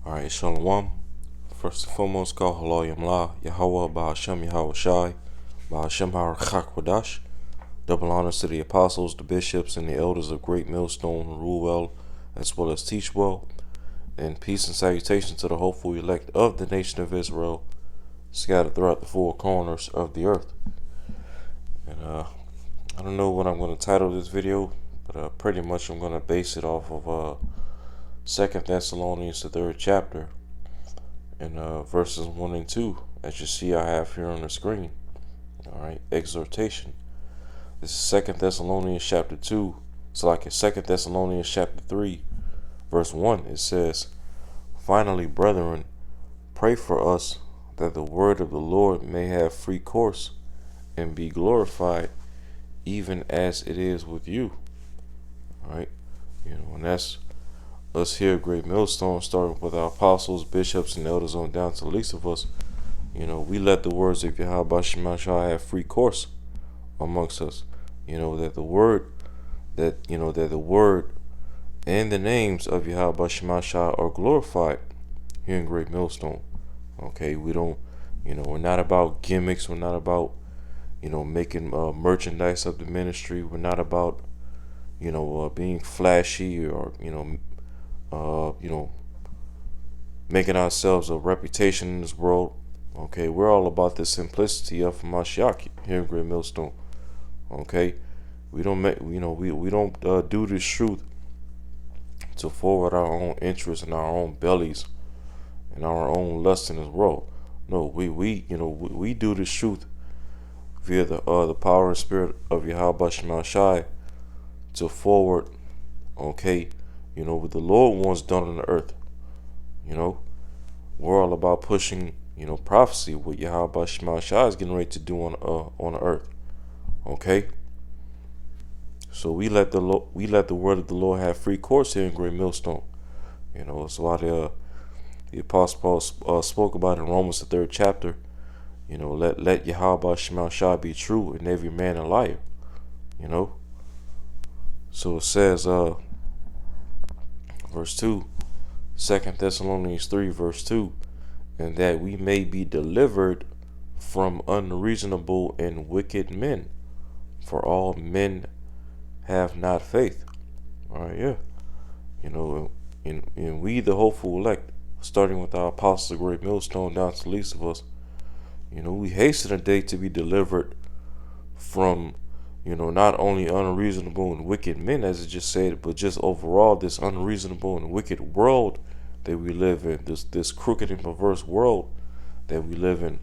Alright, Shalom. First and foremost, call Halal Yamla, Yahweh, Bahashem Yahweh Shai, Bahashem Harachakwadash. Double honors to the apostles, the bishops, and the elders of Great Millstone, rule well as well as teach well. And peace and salutation to the hopeful elect of the nation of Israel, scattered throughout the four corners of the earth. And I don't know what I'm going to title this video, but pretty much I'm going to base it off of 2 Thessalonians, the 3rd chapter, and verses 1 and 2, as you see I have here on the screen. Alright, exhortation. This is 2 Thessalonians chapter 2. It's like in 2 Thessalonians chapter 3, verse 1. It says, "Finally, brethren, pray for us that the word of the Lord may have free course and be glorified, even as it is with you." Alright, and that's us here at Great Millstone, starting with our apostles, bishops, and elders on down to the least of us. We let the words of Yahweh Shema Shah have free course amongst us. That the word and the names of Yahweh Shema Shah are glorified here in Great Millstone. Okay, we don't, we're not about gimmicks. We're not about, making merchandise of the ministry. We're not about, being flashy or, making ourselves a reputation in this world. Okay, we're all about the simplicity of Mashiach here in Great Millstone. Okay, we don't make, we don't do this truth to forward our own interests and our own bellies and our own lust in this world. No, we do this truth via the power and spirit of Yahweh Shema Shai to forward, okay, what the Lord wants done on the earth. We're all about pushing, prophecy, what Yahweh Shema Shai is getting ready to do on the earth. Okay, so we let the word of the Lord have free course here in Great Millstone. It's why the Apostle Paul spoke about in Romans the 3rd chapter. Let Yahweh Shema Shai be true and every man a liar. So it says, verse 2, 2 Thessalonians 3, verse 2, "And that we may be delivered from unreasonable and wicked men, for all men have not faith." Alright, yeah. And we, the hopeful elect, starting with our apostles of Great Millstone down to the least of us, we hasten a day to be delivered from, not only unreasonable and wicked men, as it just said, but just overall this unreasonable and wicked world that we live in, this crooked and perverse world that we live in.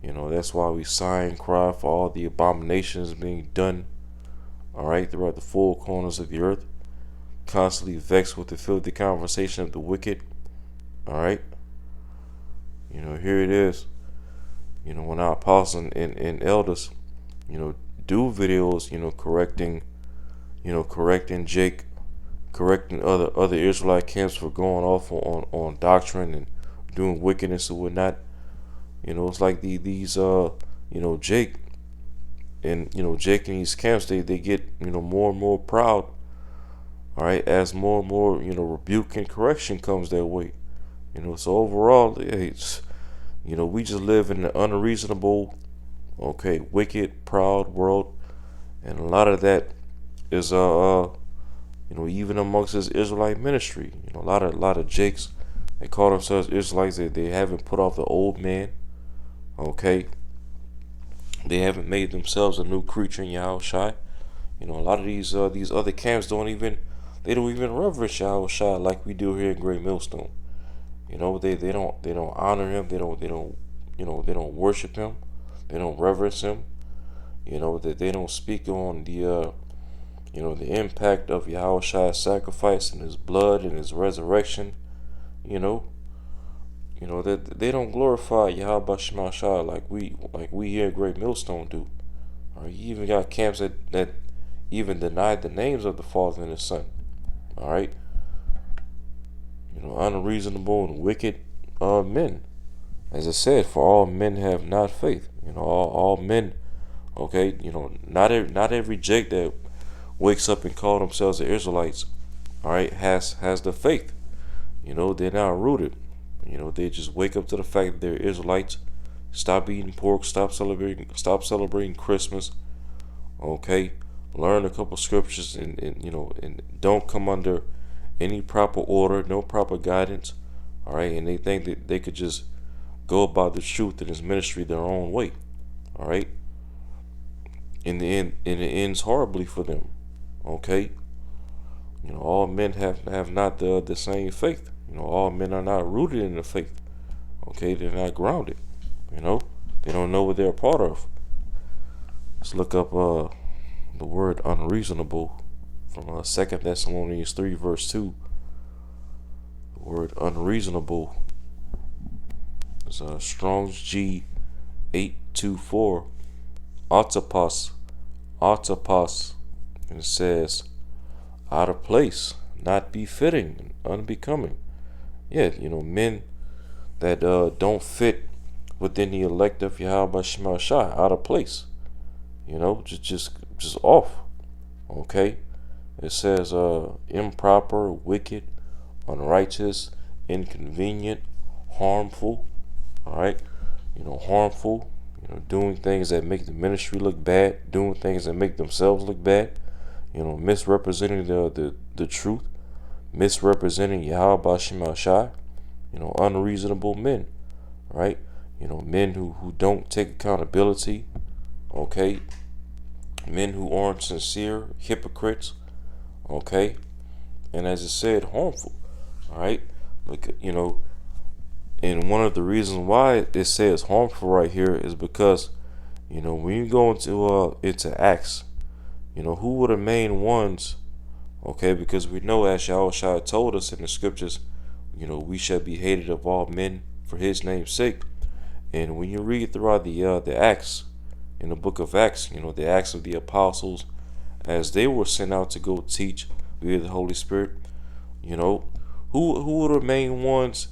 That's why we sigh and cry for all the abominations being done, alright, throughout the four corners of the earth, constantly vexed with the filthy conversation of the wicked. Alright, here it is. When our apostles and elders, do videos, correcting Jake, correcting other Israelite camps for going off on doctrine and doing wickedness and whatnot. It's like these Jake and Jake and these camps, they get more and more proud. All right, as more and more rebuke and correction comes their way. So overall, it's, we just live in an unreasonable, okay, wicked, proud world, and a lot of that is even amongst this Israelite ministry, a lot of Jakes, they call themselves Israelites. They haven't put off the old man. Okay, they haven't made themselves a new creature in Yahweh Shai. A lot of these other camps don't even reverence Yahweh Shai like we do here in Great Millstone. They don't honor him. They don't worship him. They don't reverence him. That they don't speak on the impact of Yahweh Shai's sacrifice and his blood and his resurrection. That they don't glorify Yahweh Shema Shai like we here at Great Millstone do. Or you even got camps that even deny the names of the Father and the Son. Alright, unreasonable and wicked men. As I said, for all men have not faith. All men. Okay, not every Jake that wakes up and calls themselves the Israelites, all right, has the faith. They're not rooted. They just wake up to the fact that they're Israelites, stop eating pork, stop celebrating Christmas, okay? Learn a couple scriptures and don't come under any proper order, no proper guidance, all right? And they think that they could just go about the truth in this ministry their own way, all right? In the end, and it ends horribly for them, okay? All men have not the same faith. All men are not rooted in the faith. Okay, they're not grounded. They don't know what they're a part of. Let's look up the word unreasonable from 2 Thessalonians 3 verse 2. The word unreasonable is Strong's G 824. Autopos, and it says out of place, not befitting, and unbecoming. Yeah, men that don't fit within the elect of Yahweh Shema Shai, out of place. Just off. Okay? It says improper, wicked, unrighteous, inconvenient, harmful. Alright? Harmful, doing things that make the ministry look bad, doing things that make themselves look bad, misrepresenting the truth, misrepresenting Yahweh Shema Shai, unreasonable men, right? Men who don't take accountability, okay? Men who aren't sincere, hypocrites, okay? And as it said, harmful, all right? And one of the reasons why it says harmful right here is because, when you go into Acts, who were the main ones? Okay, because we know, as Yahushua told us in the scriptures, we shall be hated of all men for his name's sake. And when you read throughout the Acts, in the book of Acts, the Acts of the Apostles, as they were sent out to go teach via the Holy Spirit, who were the main ones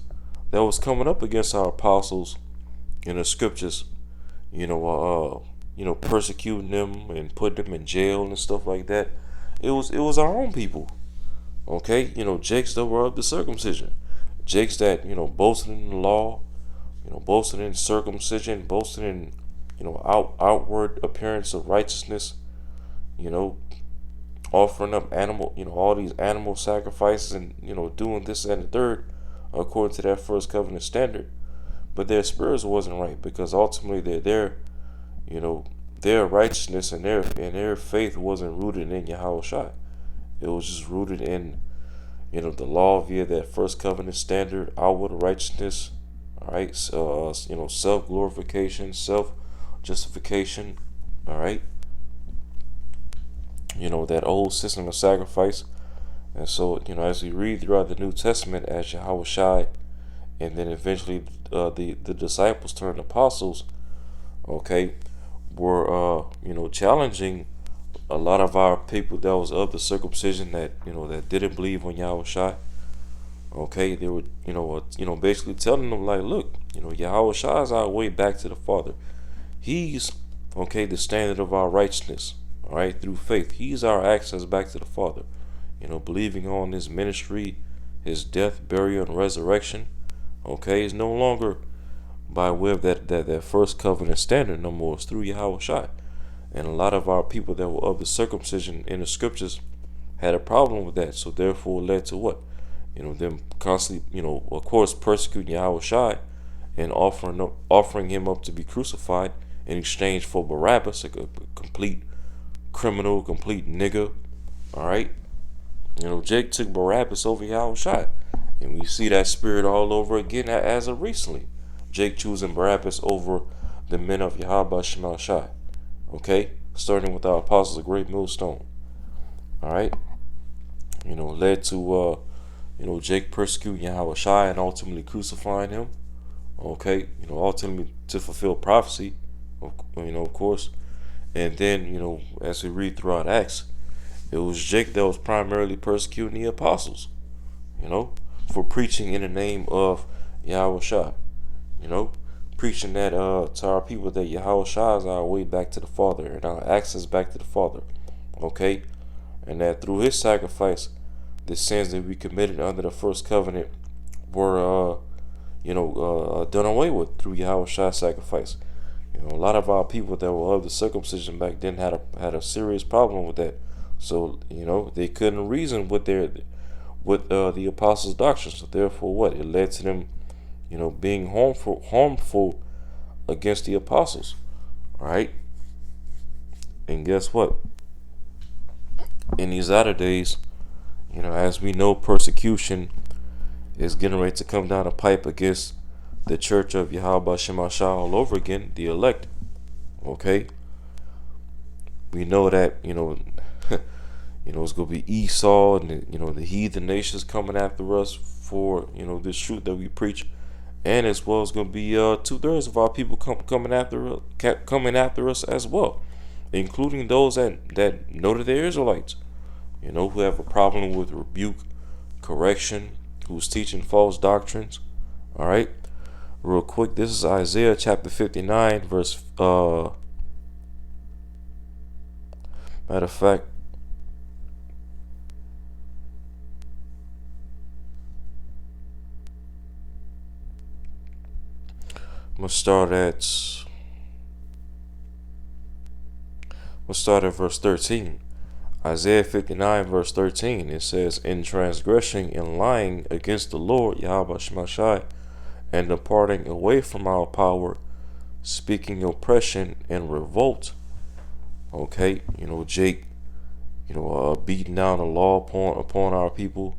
that was coming up against our apostles in the scriptures, persecuting them and putting them in jail and stuff like that? It was our own people. Okay, Jakes that were of the circumcision, Jakes that boasted in the law, boasted in circumcision, boasted in outward appearance of righteousness, offering up all these animal sacrifices and doing this and the third according to that first covenant standard. But their spirits wasn't right, because ultimately their righteousness and their faith wasn't rooted in Yahushua. It was just rooted in the law via that first covenant standard, outward righteousness, all right, self glorification, self justification, all right, that old system of sacrifice. And so, as we read throughout the New Testament, as Yahushua and then eventually the disciples turned apostles, okay, were challenging a lot of our people that was of the circumcision, that that didn't believe on Yahushua. Okay, they were basically telling them, like, look, Yahushua is our way back to the Father. He's the standard of our righteousness, all right, through faith. He's our access back to the Father. Believing on his ministry, his death, burial, and resurrection, okay, is no longer by way of that first covenant standard no more. It's through Yahushua. And a lot of our people that were of the circumcision in the scriptures had a problem with that. So therefore it led to what? Them constantly, of course, persecuting Yahushua and offering him up to be crucified in exchange for Barabbas, a complete criminal, complete nigger. All right. Jake took Barabbas over Yahushua. And we see that spirit all over again as of recently. Jake choosing Barabbas over the men of Yahweh Shema Shai. Okay? Starting with our apostles of Great Millstone. Alright? Led to Jake persecuting Yahushua and ultimately crucifying him. Okay? Ultimately to fulfill prophecy. Of course. And then, as we read throughout Acts, it was Jake that was primarily persecuting the apostles, for preaching in the name of Yahushua, preaching that to our people that Yahushua is our way back to the Father and our access back to the Father, okay, and that through his sacrifice, the sins that we committed under the first covenant were, done away with through Yahweh Shai's sacrifice. A lot of our people that were of the circumcision back then had a serious problem with that. So they couldn't reason with the apostles' doctrine. So therefore, what it led to them, being harmful against the apostles. All right. And guess what? In these latter days, as we know, persecution is getting ready to come down the pipe against the church of Yahweh Shem Shah all over again, the elect. Okay? We know that, it's going to be Esau and, the heathen nations coming after us for, this truth that we preach. And as well as going to be 2/3 of our people coming after us as well, including those that know that they're Israelites, who have a problem with rebuke, correction, who's teaching false doctrines. All right. Real quick, this is Isaiah chapter 59, verse, matter of fact, I'm gonna start at verse 13. Isaiah 59, verse 13. It says, "In transgressing and lying against the Lord Yahweh Shemashai, and departing away from our power, speaking oppression and revolt." Okay, Jake, beating down the law upon our people,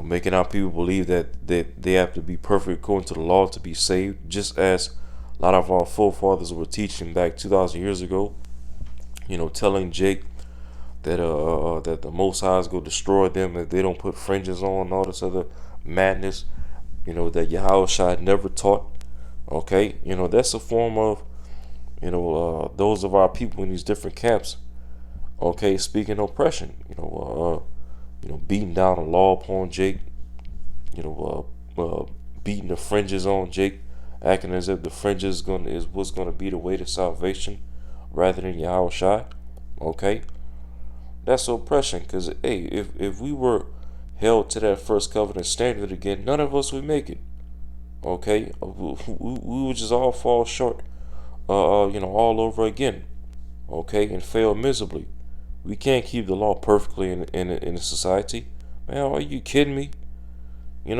making our people believe that they have to be perfect according to the law to be saved, just as a lot of our forefathers were teaching back 2,000 years ago. Telling Jake that that the Most High is going to destroy them if they don't put fringes on, and all this other madness, that Yahweh Shai never taught. Okay, that's a form of, those of our people in these different camps, okay, speaking oppression, beating down the law upon Jake, beating the fringes on Jake, acting as if the fringes is what's going to be the way to salvation rather than Yahweh Shai. Okay, that's oppression, because hey, if we were held to that first covenant standard again, none of us would make it. Okay, we would just all fall short, all over again. Okay, and fail miserably. We can't keep the law perfectly in a society. Man, are you kidding me? We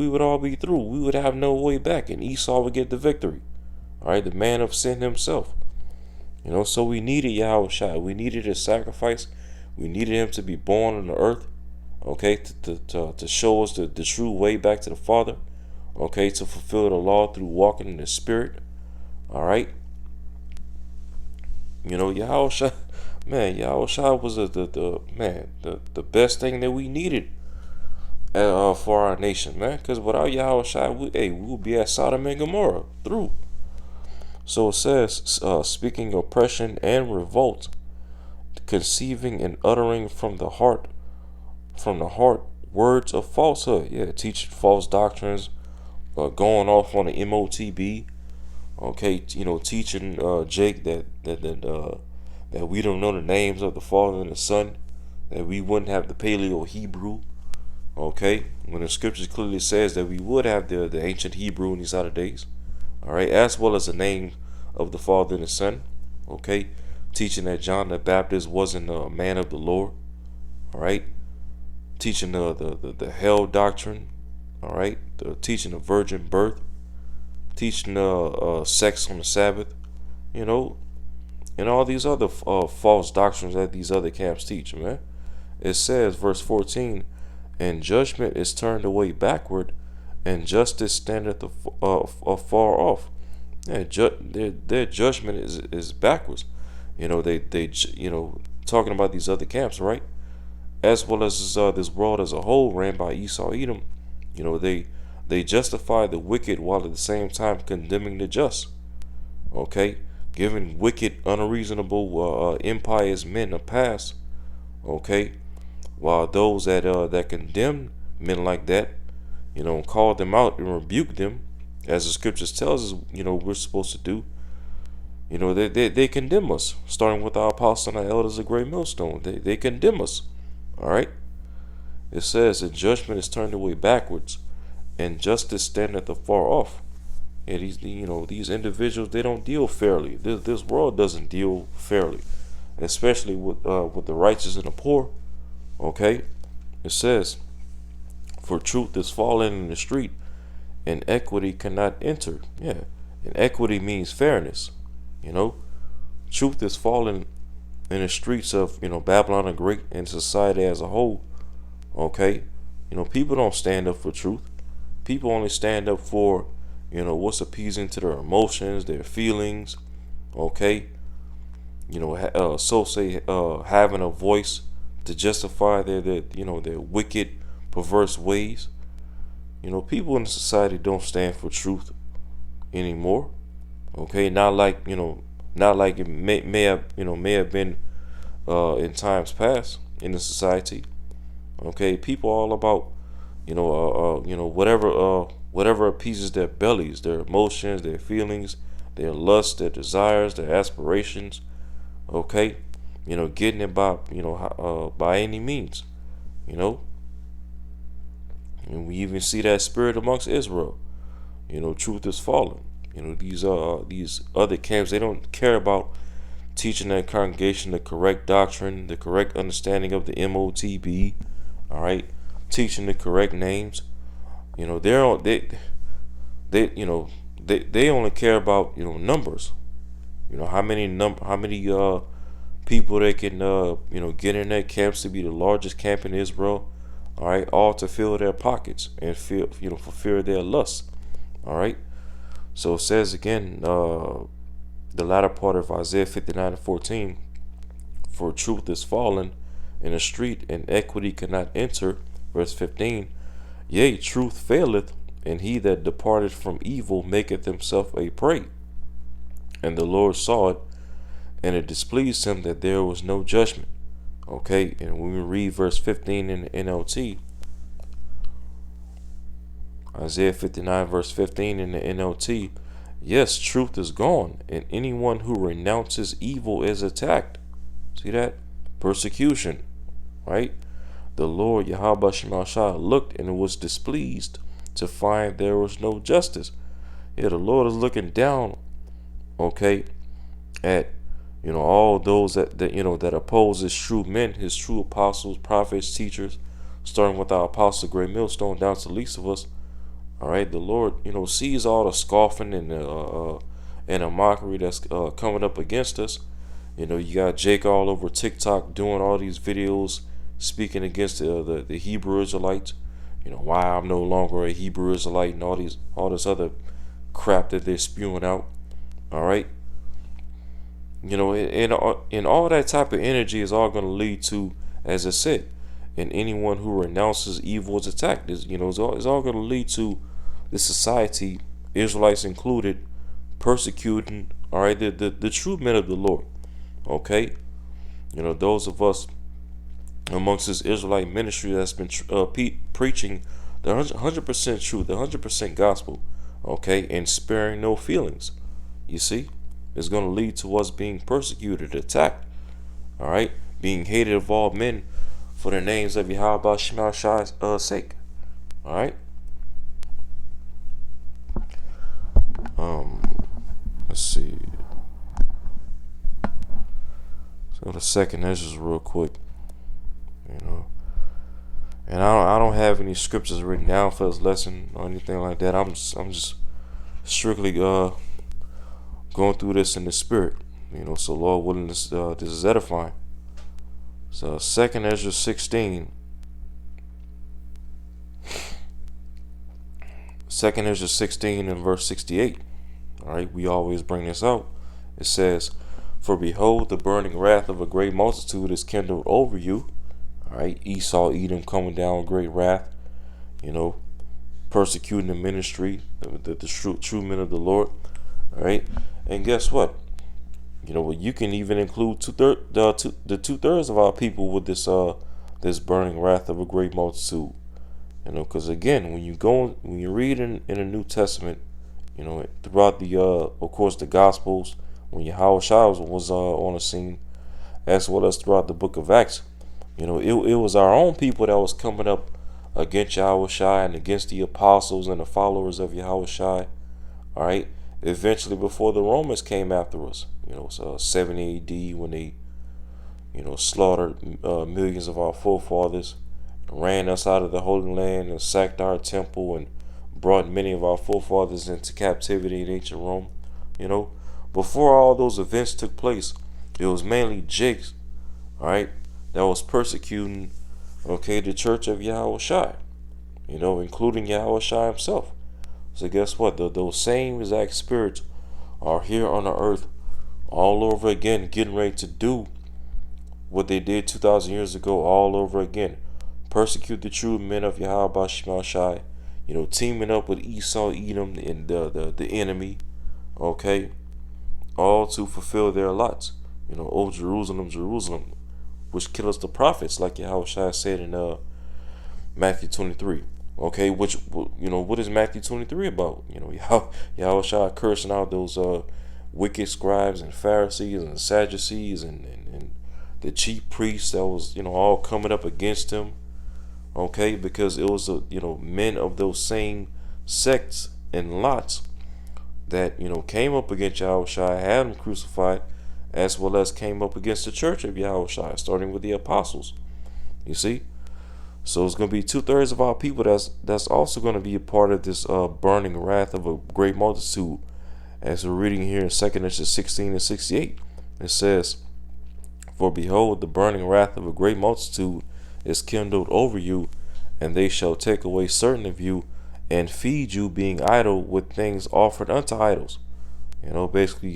would all be through. We would have no way back, and Esau would get the victory. All right, the man of sin himself. So we needed Yahweh Shai. We needed his sacrifice. We needed him to be born on the earth. Okay, to show us the true way back to the Father. Okay, to fulfill the law through walking in the Spirit. All right. Yahweh Shai, man, Yahweh Shai was the best thing that we needed for our nation, man. Because without Yahweh Shai, we would be at Sodom and Gomorrah through. So it says, speaking oppression and revolt, conceiving and uttering from the heart words of falsehood. Yeah, teaching false doctrines, going off on the MOTB. Okay, teaching Jake that we don't know the names of the Father and the Son, that we wouldn't have the Paleo Hebrew. Okay, when the scriptures clearly says that we would have the ancient Hebrew in these latter days. All right, as well as the name of the Father and the Son. Okay, teaching that John the Baptist wasn't a man of the Lord. All right, teaching the hell doctrine. All right, teaching the virgin birth, teaching sex on the Sabbath. And all these other false doctrines that these other camps teach, man. It says, verse 14, "And judgment is turned away backward, and justice standeth afar off." Yeah, their judgment is backwards. They talking about these other camps, right? As well as this world as a whole ran by Esau Edom. They justify the wicked while at the same time condemning the just. Okay, giving wicked, unreasonable, impious men a pass. Okay, while those that condemn men like that, call them out and rebuke them, as the scriptures tells us, we're supposed to do. They condemn us, starting with our apostles and our elders of Great Millstone. They condemn us. All right. It says that judgment is turned away backwards, and justice standeth afar off. And these individuals, they don't deal fairly. This world doesn't deal fairly, especially with the righteous and the poor. Okay, it says, "For truth is fallen in the street, and equity cannot enter." Yeah, and equity means fairness. You know, truth is fallen in the streets of Babylon the Great and society as a whole. Okay, people don't stand up for truth. People only stand up for what's appeasing to their emotions, their feelings. Okay, having a voice to justify their wicked, perverse ways. People in society don't stand for truth anymore. Okay, not like it may have been in times past in the society. Okay, people all about whatever appeases their bellies, their emotions, their feelings, their lusts, their desires, their aspirations. Okay, getting it by any means. And we even see that spirit amongst Israel. Truth is fallen. These other camps, they don't care about teaching their congregation the correct doctrine, the correct understanding of the MOTB. All right, teaching the correct names. They only care about numbers. How many people they can get in their camps to be the largest camp in Israel. All right, all to fill their pockets and fulfill their lusts. All right. So it says again, the latter part of Isaiah 59:14, "For truth is fallen in the street, and equity cannot enter." Verse 15, "Yea, truth faileth, and he that departed from evil maketh himself a prey. And the Lord saw it, and it displeased him that there was no judgment." Okay, and when we read verse 15 in the NLT, Isaiah 59 verse 15 in the NLT, "Yes, truth is gone, and anyone who renounces evil is attacked." See that? Persecution, right? "The Lord Yahweh Shemashah looked and was displeased to find there was no justice." Yeah, the Lord is looking down, okay, at all those that oppose his true men, his true apostles, prophets, teachers, starting with our apostle Great Millstone down to the least of us. All right, the Lord, sees all the scoffing and the mockery that's coming up against us. You got Jake all over TikTok doing all these videos speaking against the Hebrew Israelites. Why I'm no longer a Hebrew Israelite and all this other crap that they're spewing out. All right, and all that type of energy is all going to lead to, as I said, and anyone who renounces evil is attacked. It's all going to lead to the society, Israelites included, persecuting, all right, the true men of the Lord. Okay, those of us amongst this Israelite ministry that's been preaching the 100% truth, the 100% gospel, okay, and sparing no feelings. You see, it's going to lead to us being persecuted, attacked, all right, being hated of all men for the names of Yahweh Shemashah's sake. All right. Let's see. So the second Ezra real quick. And I don't have any scriptures written down for this lesson or anything like that. I'm just strictly going through this in the spirit. So Lord willing, this is edifying. So 2nd Ezra 16. 2nd Ezra 16 and verse 68. All right, we always bring this out. It says, "For behold, the burning wrath of a great multitude is kindled over you." All right, Esau, Edom coming down with great wrath, persecuting the ministry, the true men of the Lord. All right, and guess what? You can even include the 2/3 of our people with this burning wrath of a great multitude. Because again, when you read in the New Testament, throughout of course, the Gospels, when Yahweh was on the scene, as well as throughout the book of Acts, it was our own people that was coming up against Yahushua and against the apostles and the followers of Yahushua. All right. Eventually, before the Romans came after us, 70 AD, when they, slaughtered millions of our forefathers, ran us out of the Holy Land and sacked our temple and brought many of our forefathers into captivity in ancient Rome. Before all those events took place, it was mainly Jakes, all right, that was persecuting, the church of Yahushua, including Yahushua himself. So guess what? Those same exact spirits are here on the earth all over again, getting ready to do what they did 2,000 years ago all over again. Persecute the true men of Yahweh Shema Shai, teaming up with Esau, Edom, and the enemy, okay, all to fulfill their lots. O Jerusalem, Jerusalem, which killeth the prophets, like Yahweh said in Matthew 23. Okay, which, what is Matthew 23 about? Yahweh cursing out those wicked scribes and Pharisees and Sadducees and the chief priests that was, all coming up against him. Okay, because it was, men of those same sects and lots that, came up against Yahushua, had him crucified, as well as came up against the church of Yahushua, starting with the apostles. You see? So it's going to be 2/3 of our people that's also going to be a part of this burning wrath of a great multitude. As we're reading here in 2 Ezra 16 and 68, it says, "For behold, the burning wrath of a great multitude is kindled over you, and they shall take away certain of you, and feed you, being idle, with things offered unto idols." Basically,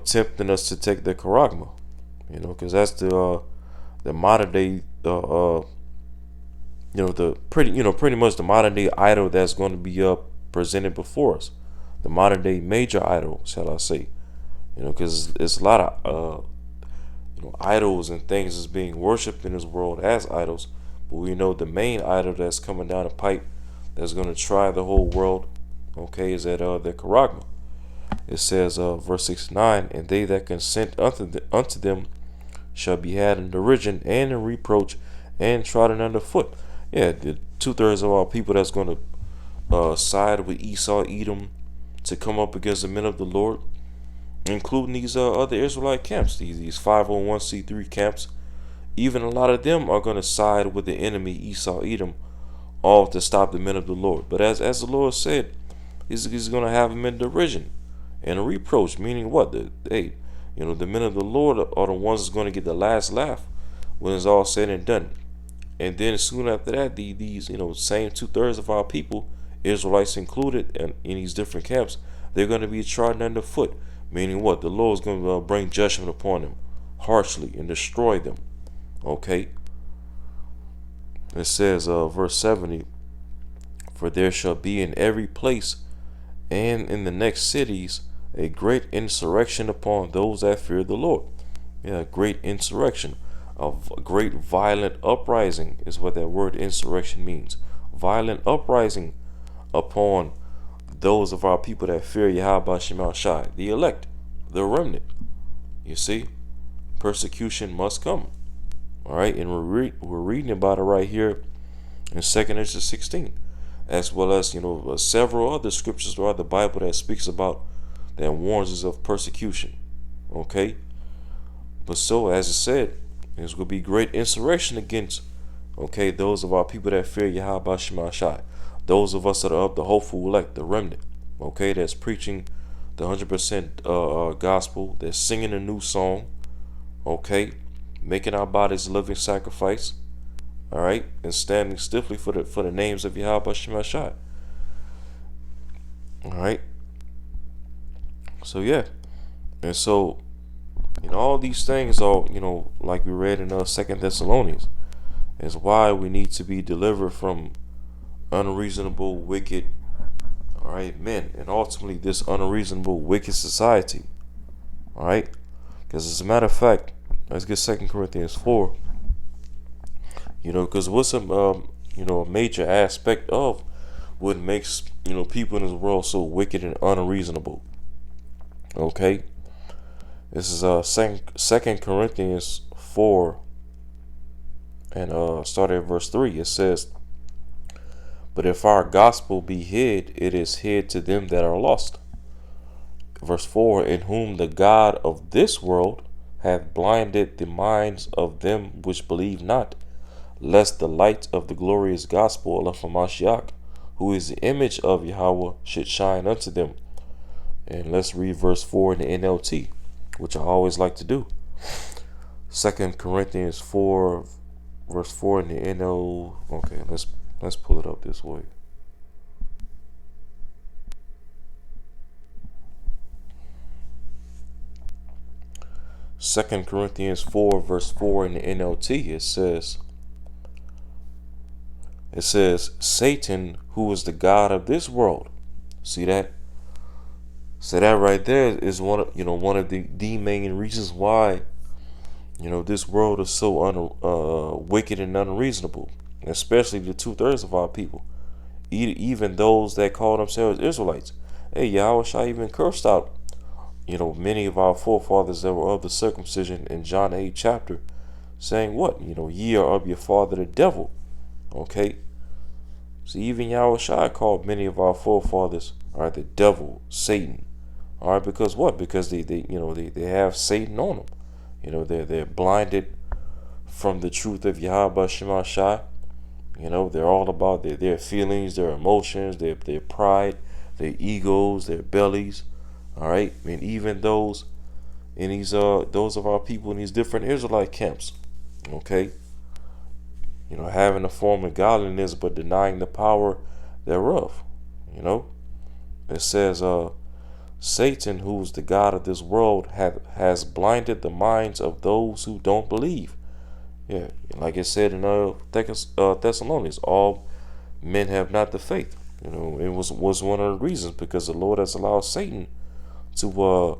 tempting us to take the charagma, because that's the modern day, pretty much the modern day idol that's going to be presented before us, the modern day major idol, shall I say, because it's a lot of idols and things is being worshipped in this world as idols, but we know the main idol that's coming down the pipe that's going to try the whole world, is that the charagma. It says, verse 69, "And they that consent unto them shall be had in derision and in reproach and trodden under foot." Yeah, the 2/3 of our people that's going to side with Esau, Edom, to come up against the men of the Lord, including these other Israelite camps, these 501c3 camps. Even a lot of them are going to side with the enemy, Esau, Edom, all to stop the men of the Lord. But as the Lord said, he's going to have them in derision and a reproach, meaning what? The men of the Lord are the ones that's going to get the last laugh when it's all said and done. And then soon after that, these same 2/3 of our people, Israelites included, in these different camps, they're going to be trodden underfoot. Meaning what? The Lord is going to bring judgment upon them harshly and destroy them. Okay. It says, verse 70, "For there shall be in every place and in the next cities a great insurrection upon those that fear the Lord." Yeah, great insurrection. A great violent uprising is what that word insurrection means. Violent uprising upon those of our people that fear Yahweh Shema Shai, the elect, the remnant. You see, persecution must come. All right, and we're reading about it right here in 2 Ezra 16, as well as several other scriptures throughout the Bible that speaks about, that warns us of persecution. Okay, but so as it said, there's going to be great insurrection against those of our people that fear Yahweh Shema Shai, those of us that are of the hopeful elect, the remnant, that's preaching the 100% gospel, that's singing a new song, making our bodies a living sacrifice, all right, and standing stiffly for the names of Yahweh Shema Shai. All right. So yeah, and so all these things are like we read in 2 Thessalonians, is why we need to be delivered from unreasonable, wicked, all right, men, and ultimately this unreasonable, wicked society. All right, because as a matter of fact, let's get 2 Corinthians 4. Because what's a major aspect of what makes people in this world so wicked and unreasonable. Okay, this is 2 Corinthians 4, And starting at verse 3, it says, "But if our gospel be hid, it is hid to them that are lost." Verse 4, "In whom the God of this world hath blinded the minds of them which believe not, lest the light of the glorious gospel of Hamashiach, who is the image of Yahweh, should shine unto them." And let's read verse 4 in the NLT, which I always like to do. 2 Corinthians 4, verse 4 in the NO. Okay, let's pull it up this way. Second Corinthians 4, verse 4 in the NLT, it says, "Satan, who is the god of this world." See that? So that right there is one of the main reasons why this world is so wicked and unreasonable, especially the 2/3 of our people, even those that call themselves Israelites. Hey, Yahweh even cursed out many of our forefathers that were of the circumcision in John 8 chapter, saying what? Ye are of your father the devil. Okay? So even Yahweh called many of our forefathers the devil, Satan. Alright, because what? Because they have Satan on them. They're blinded from the truth of Yahweh Shema Shai. They're all about their feelings, their emotions, their pride, their egos, their bellies. Alright? I mean, even those in those of our people in these different Israelite camps. Okay? Having a form of godliness but denying the power thereof. It says, Satan, who's the god of this world, has blinded the minds of those who don't believe. Yeah, like it said in Thessalonians, all men have not the faith. It was one of the reasons, because the Lord has allowed Satan to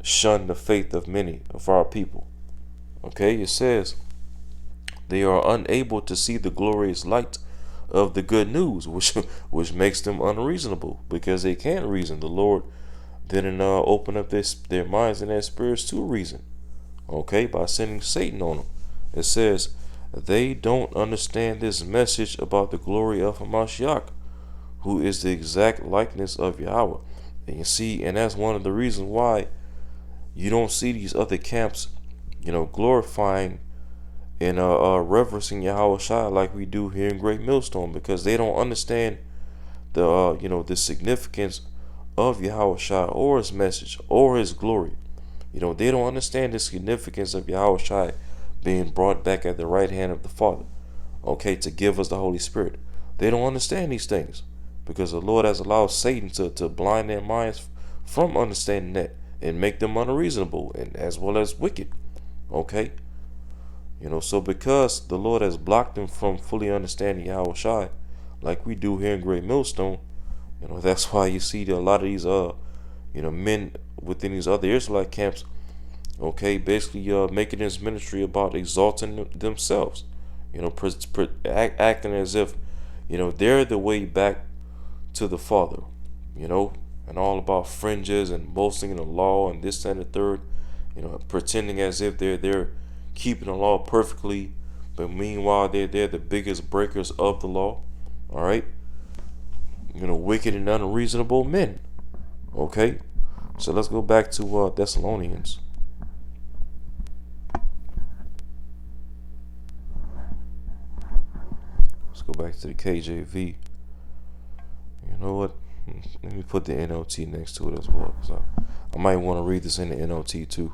shun the faith of many of our people. Okay, it says they are unable to see the glorious light of the good news, which makes them unreasonable, because they can't reason. The Lord didn't open up their minds and their spirits to reason. Okay, by sending Satan on them. It says they don't understand this message about the glory of Hamashiach, who is the exact likeness of Yahweh. And you see, and that's one of the reasons why you don't see these other camps, glorifying and reverencing Yahweh Shai like we do here in Great Millstone, because they don't understand the significance of Yahweh Shai or his message or his glory. They don't understand the significance of Yahweh Shai being brought back at the right hand of the Father, okay, to give us the Holy Spirit. They don't understand these things, because the Lord has allowed Satan to blind their minds from understanding that and make them unreasonable and as well as wicked. Okay? So because the Lord has blocked them from fully understanding Yahweh Shai, like we do here in Great Millstone, that's why you see a lot of these men within these other Israelite camps, okay, basically making this ministry about exalting themselves, acting as if they're the way back to the Father, and all about fringes and boasting in the law and this and the third, pretending as if they're keeping the law perfectly, but meanwhile they're the biggest breakers of the law. All right, wicked and unreasonable men. Okay, so let's go back to Thessalonians. Let's go back to the KJV. You know what? Let me put the NLT next to it as well, because I might want to read this in the NLT too.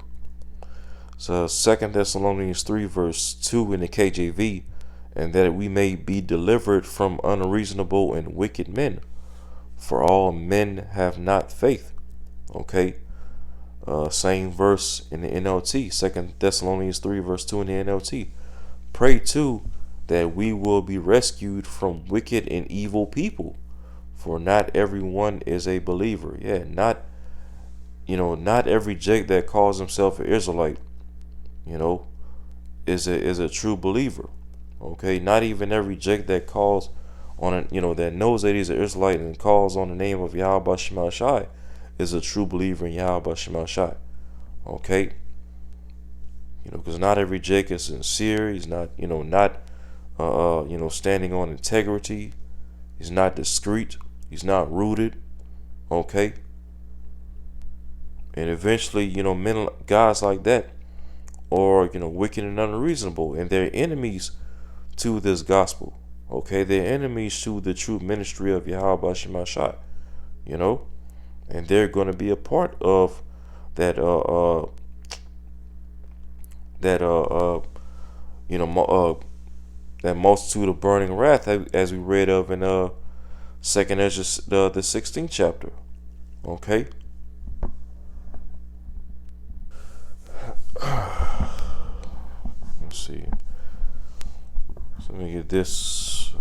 So 2 Thessalonians 3 verse 2 in the KJV, "And that we may be delivered from unreasonable and wicked men, for all men have not faith." Okay, same verse in the NLT, 2 Thessalonians 3 verse 2 in the NLT. "Pray too that we will be rescued from wicked and evil people, for not everyone is a believer." Yeah, not every Jake that calls himself an Israelite is a true believer. Okay, not even every Jake that calls on that knows that he's an Israelite and calls on the name of Yahweh Shema Shai is a true believer in Yahweh Shema Shai. Okay, Because not every Jake is sincere. He's not, standing on integrity. He's not discreet. He's not rooted. Okay. And eventually, guys like that are, wicked and unreasonable, and they're enemies to this gospel. Okay, they're enemies to the true ministry of Yahweh Shemashai. And they're going to be a part of that that that multitude of burning wrath, as we read of in Second Ezra, the 16th chapter. Okay. Let's see. So let me get this.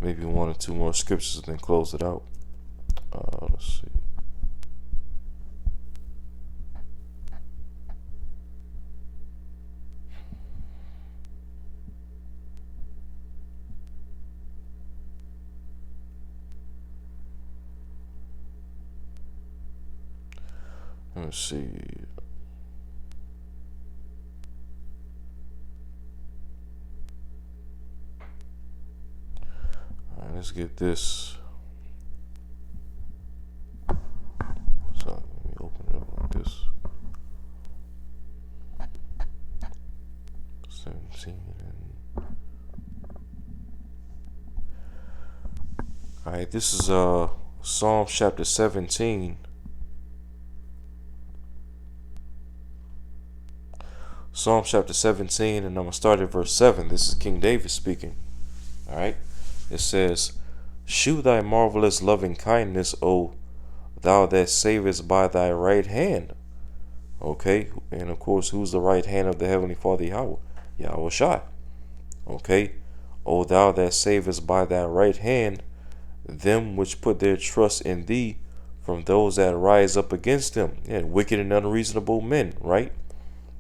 Maybe one or two more scriptures and then close it out. Let's see. Let's see. All right, let's get this. So let me open it up like this. 17 and all right, this is Psalm chapter 17. Psalm chapter 17, and I'm going to start at verse 7. This is King David speaking. All right. It says, "Shew thy marvelous loving kindness, O thou that savest by thy right hand." Okay. And of course, who's the right hand of the Heavenly Father Yahweh? Yahweh Shai. Okay. "O thou that savest by thy right hand them which put their trust in thee from those that rise up against them." Yeah, wicked and unreasonable men, right?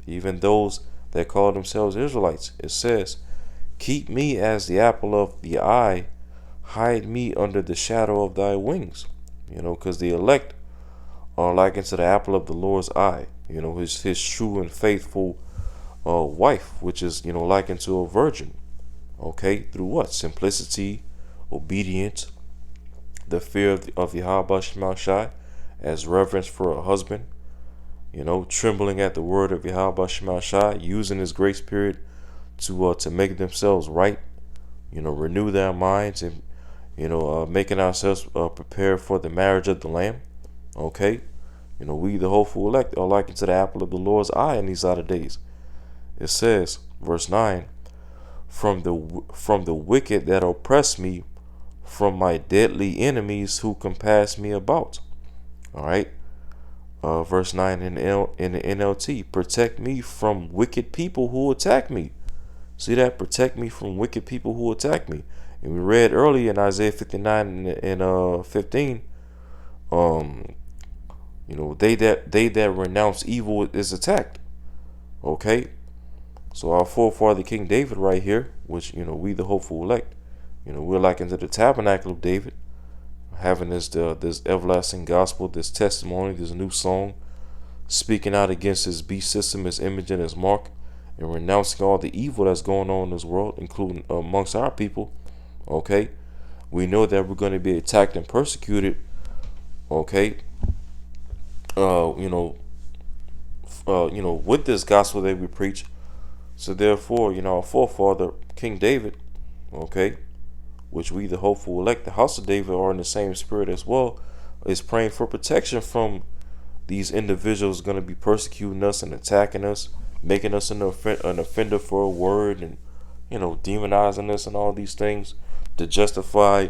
Even those that call themselves Israelites. It says, "Keep me as the apple of the eye, hide me under the shadow of thy wings." Because the elect are likened to the apple of the Lord's eye. His true and faithful wife, which is, likened to a virgin. Okay, through what? Simplicity, obedience, the fear of Yahweh Shemashai, as reverence for a husband. Trembling at the word of Yahweh Shemashai, using his grace period to make themselves right, renew their minds, and making ourselves prepared for the marriage of the Lamb. Okay, we the hopeful elect are likened to the apple of the Lord's eye in these latter days. It says, verse 9, from the wicked that oppress me, from my deadly enemies who compass me about. All right. Verse 9 in the NLT, "Protect me from wicked people who attack me." See that? Protect me from wicked people who attack me. And we read earlier in Isaiah 59 and 15, they that renounce evil is attacked. Okay? So our forefather King David right here, which, we the hopeful elect, we're likened to the tabernacle of David, having this everlasting gospel, this testimony, this new song, speaking out against his beast system, his image and his mark, and renouncing all the evil that's going on in this world, including amongst our people. Okay, we know that we're going to be attacked and persecuted. Okay, with this gospel that we preach. So therefore, our forefather King David, okay, which we the hopeful elect, the house of David, are in the same spirit as well, is praying for protection from these individuals going to be persecuting us and attacking us, making us an offender for a word, and demonizing us and all these things to justify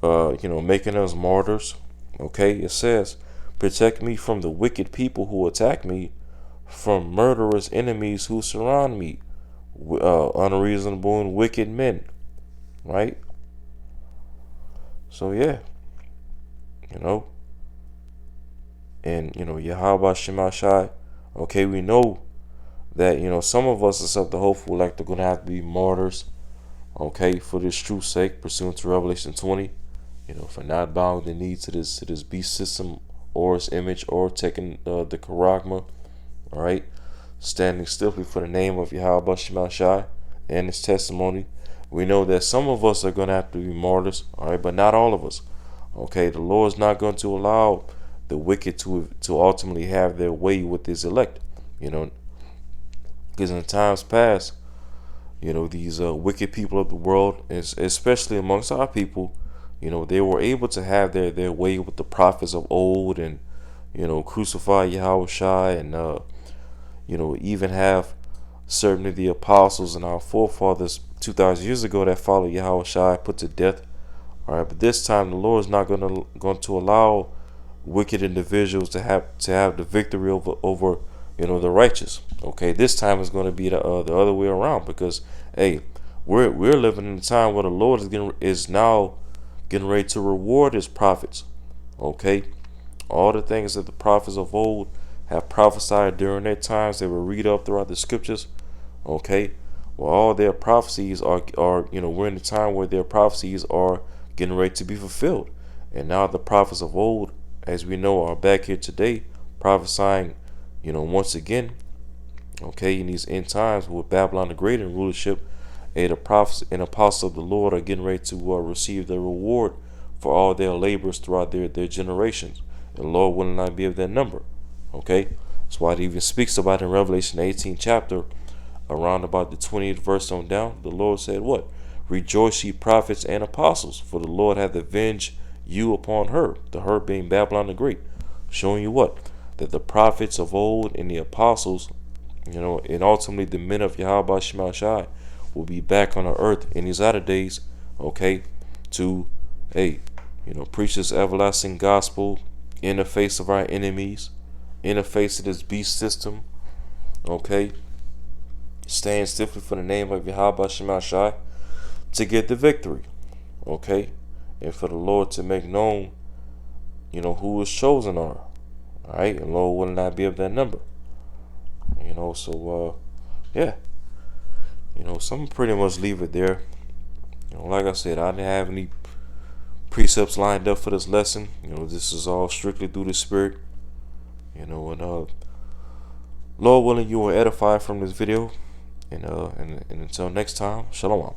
making us martyrs. Okay, it says, "Protect me from the wicked people who attack me, from murderous enemies who surround me, unreasonable and wicked men." Right? So yeah, and Yahweh Shemashai. Okay, we know that some of us, except the hopeful elect, are gonna have to be martyrs. Okay, for this true sake, pursuant to Revelation 20. For not bowing the knee to this beast system or its image, or taking the charagma. All right. standing stiffly for the name of Yahweh Shemashai and his testimony. We know that some of us are going to have to be martyrs, all right, but not all of us. Okay, the Lord is not going to allow the wicked to ultimately have their way with his elect, because in times past, these wicked people of the world, especially amongst our people, they were able to have their way with the prophets of old, and crucify Yahweh Shai, and even have certain of the apostles and our forefathers 2,000 years ago that followed Yahweh Shai put to death. All right, but this time the Lord is not going to allow wicked individuals to have the victory over the righteous. Okay, this time it's going to be the other way around, because hey, we're living in a time where the Lord is now getting ready to reward his prophets. Okay, all the things that the prophets of old have prophesied during their times, they will read up throughout the scriptures. Okay, well, all their prophecies are we're in the time where their prophecies are getting ready to be fulfilled. And now the prophets of old, as we know, are back here today prophesying, once again, okay, in these end times with Babylon the Great in rulership. The prophets and apostles of the Lord are getting ready to receive their reward for all their labors throughout their generations. And the Lord will not be of their number. Okay, that's why it even speaks about in Revelation 18 chapter, around about the 20th verse on down. The Lord said, "What? Rejoice, ye prophets and apostles, for the Lord hath avenged you upon her." The her being Babylon the Great, showing you what? That the prophets of old and the apostles, and ultimately the men of Yahweh Shemashai will be back on the earth in these latter days, okay, to preach this everlasting gospel in the face of our enemies, in the face of this beast system, okay, stand stiffly for the name of Yahweh Shemashai to get the victory, okay, and for the Lord to make known, who his chosen are, all right, and Lord will not be of that number, so yeah, so I'm pretty much leave it there. Like I said, I didn't have any precepts lined up for this lesson. This is all strictly through the Spirit. And Lord willing, you will edify from this video. And until next time, Shalom.